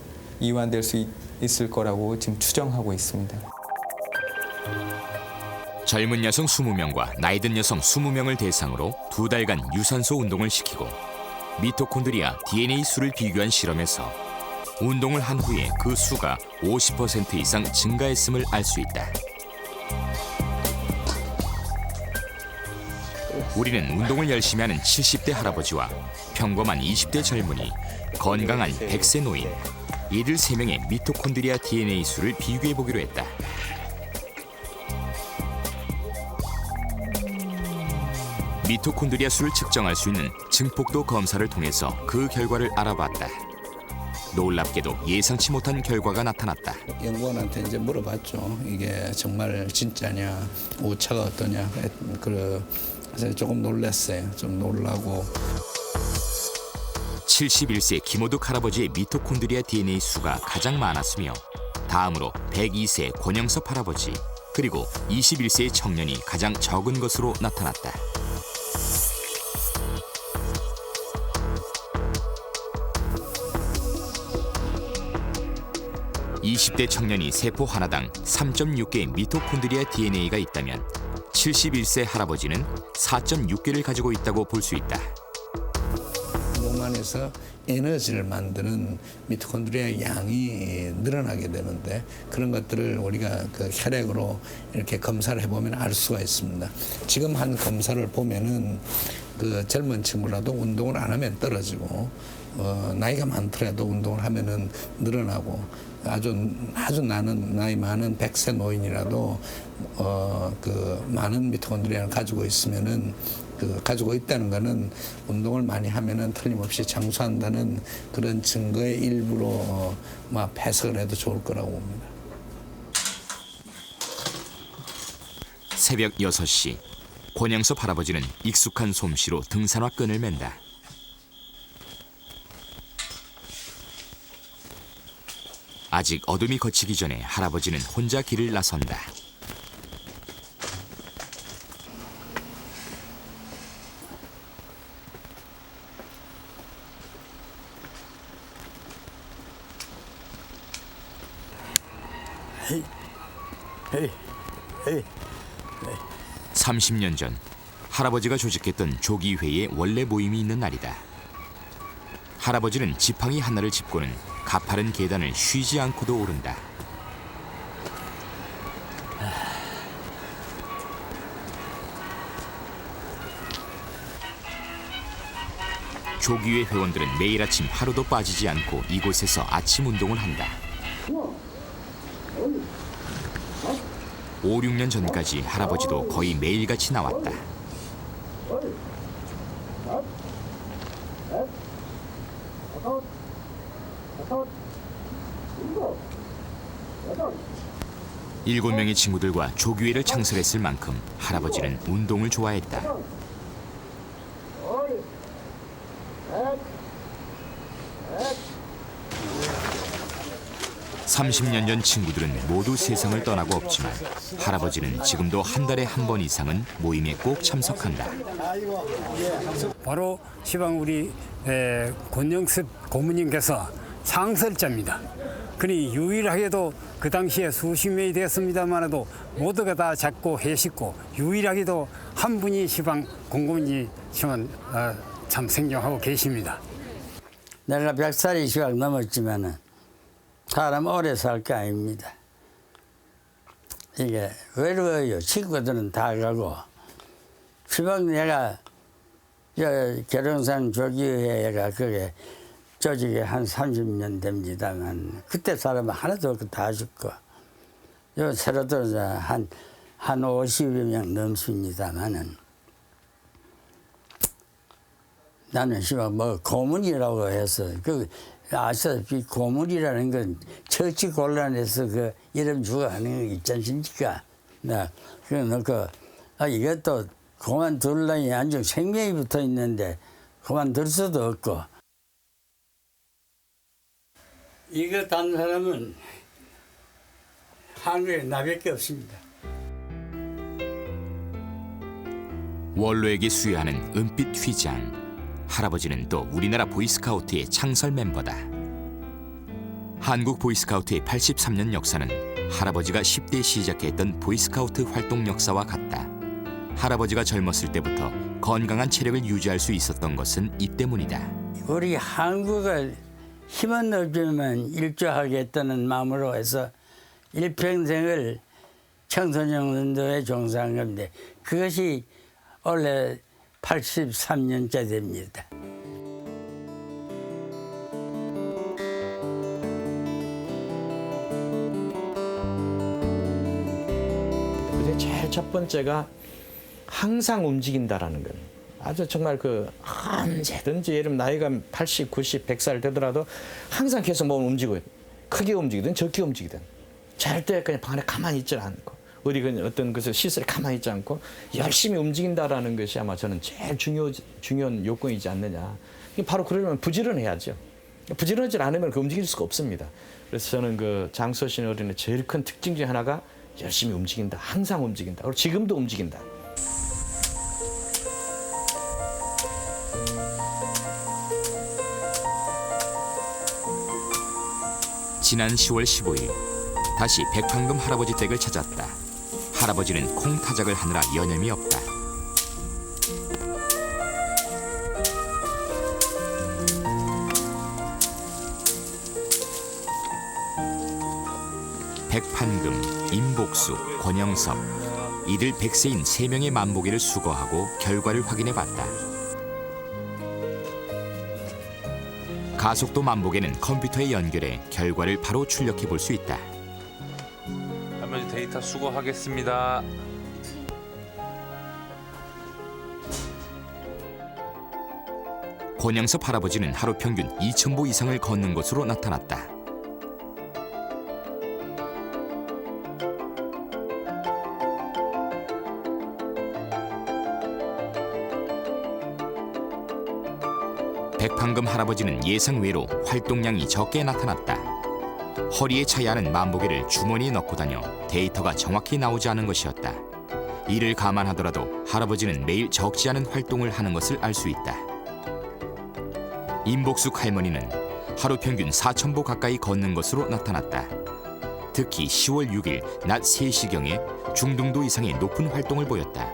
이완될 수 있을 거라고 지금 추정하고 있습니다. 젊은 여성 20명과 나이든 여성 20명을 대상으로 2달간 유산소 운동을 시키고 미토콘드리아 DNA 수를 비교한 실험에서 운동을 한 후에 그 수가 50% 이상 증가했음을 알 수 있다. 우리는 운동을 열심히 하는 70대 할아버지와 평범한 20대 젊은이, 건강한 100세 노인, 이들 3명의 미토콘드리아 DNA 수를 비교해보기로 했다. 미토콘드리아 수를 측정할 수 있는 증폭도 검사를 통해서 그 결과를 알아봤다. 놀랍게도 예상치 못한 결과가 나타났다. 연구원한테 이제 물어봤죠. 이게 정말 진짜냐, 오차가 어떠냐. 그래서 조금 놀랐어요. 좀 놀라고. 71세 김호득 할아버지의 미토콘드리아 DNA 수가 가장 많았으며 다음으로 102세 권영섭 할아버지 그리고 21세의 청년이 가장 적은 것으로 나타났다. (20대) 청년이 세포 하나당 3.6개의 미토콘드리아 DNA가 있다면 71세 할아버지는 4.6개를 가지고 있다고 볼 수 있다. 몸 안에서 에너지를 만드는 미토콘드리아 양이 늘어나게 되는데 그런 것들을 우리가 그 혈액으로 이렇게 검사를 해보면 알 수가 있습니다. 지금 한 검사를 보면은 그 젊은 친구라도 운동을 안 하면 떨어지고 나이가 많더라도 운동을 하면은 늘어나고 아주 나이 많은 100세 노인이라도 그 많은 미토콘드리아를 가지고 있으면은 가지고 있다는 것은 운동을 많이 하면은 틀림없이 장수한다는 그런 증거의 일부로 해석을 해도 좋을 거라고 봅니다. 새벽 6시 권영섭 할아버지는 익숙한 솜씨로 등산화 끈을 맨다. 아직 어둠이 걷히기 전에 할아버지는 혼자 길을 나선다. 헤이. 30년 전 할아버지가 조직했던 조기회의 원래 모임이 있는 날이다. 할아버지는 지팡이 하나를 짚고는 가파른 계단을 쉬지 않고도 오른다. 조기회 회원들은 매일 아침 하루도 빠지지 않고 이곳에서 아침 운동을 한다. 5, 6년 전까지 할아버지도 거의 매일같이 나왔다. 일곱 명의 친구들과 조기회를 창설했을 만큼 할아버지는 운동을 좋아했다. 30년 전 친구들은 모두 세상을 떠나고 없지만 할아버지는 지금도 한 달에 한 번 이상은 모임에 꼭 참석한다. 바로 시방 우리 권영섭 고모님께서 창설자입니다. 그니 유일하게도 그 당시에 수십 명이 되었습니다만도 모두가 다 작고 해식고 유일하게도 한 분이 시방 공고문이 참 생존하고 계십니다. 내가 100살이 시방 넘었지만은 사람 오래 살 게 아닙니다. 이게 외로워요. 친구들은 다 가고. 시방 내가 계룡산 조기회가 그게 조직이 한 30년 됩니다만 그때 사람은 하나도 없고 다 죽고 요 새로 들어서 한 50여 명 넘습니다만은 나는 시방 고문이라고 해서 아시다시피 고문이라는 건 처치 곤란해서 그 이름 주고 하는 거 있지 않습니까? 그래놓고 이것도 그만둘라니 안중 생명이 붙어 있는데 그만둘 수도 없고 이거 단 사람은 한국에 나밖에 없습니다. 원로에게 수여하는 은빛 휘장. 할아버지는 또 우리나라 보이스카우트의 창설 멤버다. 한국 보이스카우트의 83년 역사는 할아버지가 10대 시작했던 보이스카우트 활동 역사와 같다. 할아버지가 젊었을 때부터 건강한 체력을 유지할 수 있었던 것은 이 때문이다. 우리 한국을 힘은 없지만 일조하겠다는 마음으로 해서 일평생을 청소년 운동에 종사한 건데 그것이 원래 83년째 됩니다. 그중에 제일 첫 번째가 항상 움직인다라는 거예요. 아주 정말 언제든지 예를 나이가 80, 90, 100살 되더라도 항상 계속 몸을 움직여요. 크게 움직이든 적게 움직이든 절대 그냥 방 안에 가만히 있지 않고 어디 어떤 것을 시설에 가만히 있지 않고 열심히 움직인다라는 것이 아마 저는 제일 중요한 요건이지 않느냐. 바로 그러려면 부지런해야죠. 부지런하지 않으면 움직일 수가 없습니다. 그래서 저는 장서신 어린의 제일 큰 특징 중 하나가 열심히 움직인다. 항상 움직인다. 그리고 지금도 움직인다. 지난 10월 15일 다시 백황금 할아버지 댁을 찾았다. 할아버지는 콩 타작을 하느라 여념이 없다. 백판금, 임복수, 권영섭 이들 백세인 3명의 만보기를 수거하고 결과를 확인해봤다. 가속도 만보기는 컴퓨터에 연결해 결과를 바로 출력해 볼 수 있다. 할머니 데이터 수거하겠습니다. 권영섭 할아버지는 하루 평균 2,000보 이상을 걷는 것으로 나타났다. 백판금 할아버지는 예상 외로 활동량이 적게 나타났다. 허리에 차야 하는 만보기를 주머니에 넣고 다녀 데이터가 정확히 나오지 않은 것이었다. 이를 감안하더라도 할아버지는 매일 적지 않은 활동을 하는 것을 알 수 있다. 임복숙 할머니는 하루 평균 4,000보 가까이 걷는 것으로 나타났다. 특히 10월 6일 낮 3시경에 중등도 이상의 높은 활동을 보였다.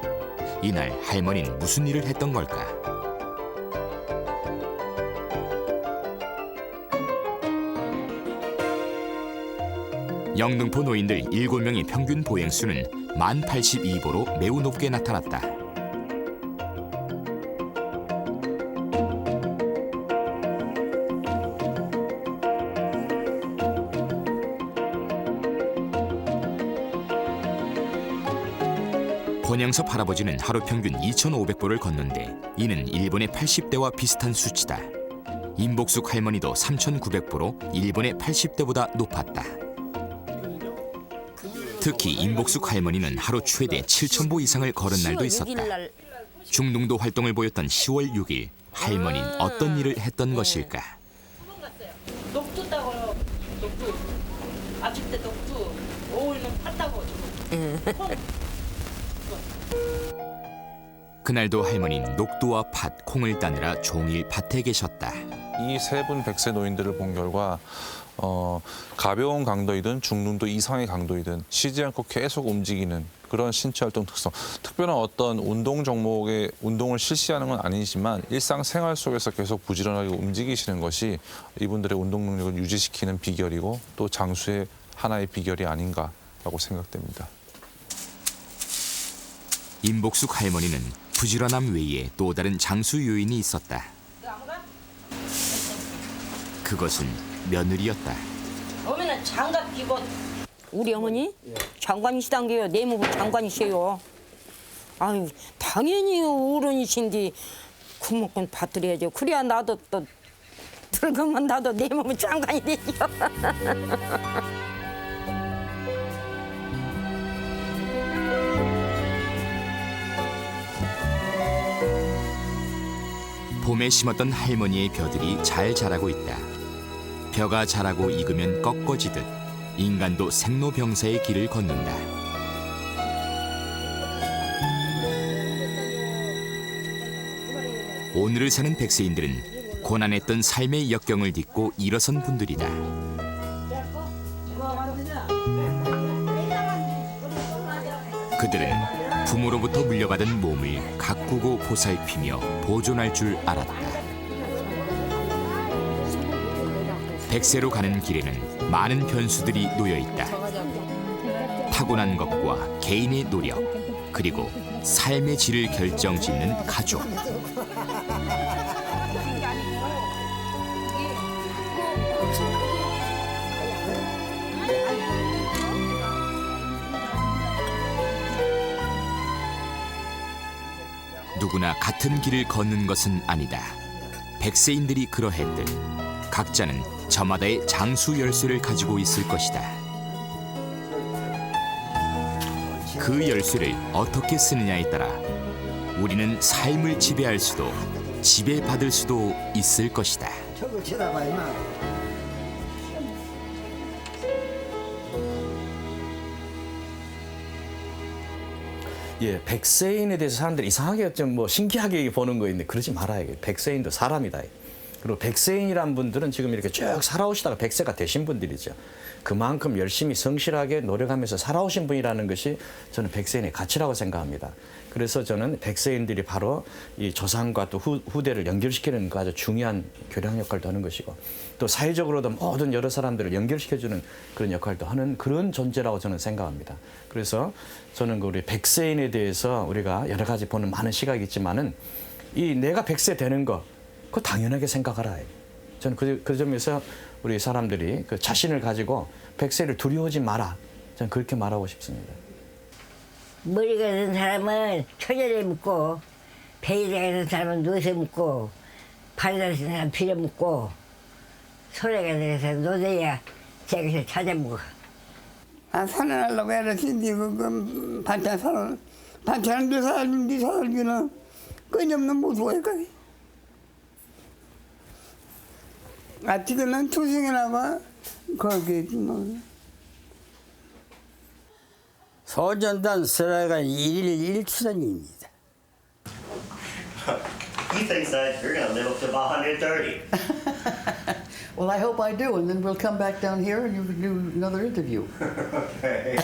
이날 할머니는 무슨 일을 했던 걸까? 영등포 노인들 7명의 평균 보행수는 1082보로 매우 높게 나타났다. 권영섭 할아버지는 하루 평균 2,500보를 걷는데 이는 일본의 80대와 비슷한 수치다. 임복숙 할머니도 3,900보로 일본의 80대보다 높았다. 특히 임복숙 할머니는 하루 최대 7,000보 이상을 걸은 날도 있었다. 중등도 활동을 보였던 10월 6일 할머니는 어떤 일을 했던 것일까? 녹두 따고요. 녹두. 아침 때 녹두. 오후에는 팥 따고. 그날도 할머니는 녹두와 팥, 콩을 따느라 종일 밭에 계셨다. 이 3분 백세 노인들을 본 결과 가벼운 강도이든 중등도 이상의 강도이든 쉬지 않고 계속 움직이는 그런 신체 활동 특성, 특별한 어떤 운동 종목의 운동을 실시하는 건 아니지만 일상생활 속에서 계속 부지런하게 움직이시는 것이 이분들의 운동 능력을 유지시키는 비결이고 또 장수의 하나의 비결이 아닌가라고 생각됩니다. 임복숙 할머니는 부지런함 외에 또 다른 장수 요인이 있었다. 그것은 며느리였다. 어머니는 장갑 끼고 우리 어머니 장관이시단 게요. 내무부 장관이세요. 아유 당연히 어른이신데 그만큼 받들어야죠. 그래야 나도 또 들으면 나도 내무부 장관이 되죠. 봄에 심었던 할머니의 벼들이 잘 자라고 있다. 벼가 자라고 익으면 꺾어지듯 인간도 생로병사의 길을 걷는다. 오늘을 사는 백세인들은 고난했던 삶의 역경을 딛고 일어선 분들이다. 그들은 부모로부터 물려받은 몸을 가꾸고 보살피며 보존할 줄 알았다. 100세로 가는 길에는 많은 변수들이 놓여 있다. 타고난 것과 개인의 노력, 그리고 삶의 질을 결정짓는 가족. 누구나 같은 길을 걷는 것은 아니다. 백세인들이 그러했듯 각자는 저마다의 장수 열쇠를 가지고 있을 것이다. 그 열쇠를 어떻게 쓰느냐에 따라 우리는 삶을 지배할 수도 지배받을 수도 있을 것이다. 저거 쳐다봐 이마. 예, 백세인에 대해서 사람들이 이상하게 좀 뭐 신기하게 보는 거 있는데 그러지 말아요. 백세인도 사람이다. 그리고 백세인이란 분들은 지금 이렇게 쭉 살아오시다가 백세가 되신 분들이죠. 그만큼 열심히 성실하게 노력하면서 살아오신 분이라는 것이 저는 백세인의 가치라고 생각합니다. 그래서 저는 백세인들이 바로 이 조상과 또 후대를 연결시키는 그 아주 중요한 교량 역할도 하는 것이고 또 사회적으로도 모든 여러 사람들을 연결시켜주는 그런 역할도 하는 그런 존재라고 저는 생각합니다. 그래서 저는 우리 백세인에 대해서 우리가 여러 가지 보는 많은 시각이 있지만은 이 내가 백세 되는 거 그거 당연하게 생각하라. 저는 그 점에서 우리 사람들이 그 자신을 가지고 백세를 두려워하지 마라. 저는 그렇게 말하고 싶습니다. 머리가 든 사람은 초절에 묻고 배가 든 사람은 누워서 묻고 팔이 든 사람은 빌어 묻고 소리가 들어서 노대야 제가 찾아보고 살아나려고 애를 쓴디 그 반찬 사는 반찬은 네 살기는 끊임없는 무서워했거든. 아직은 투생이나가 거기 뭐. 소전단 설화가 1일 1초단입니다. He thinks that you're going to live up to about 130. Well, I hope I do, and then we'll come back down here and you can do another interview. Okay.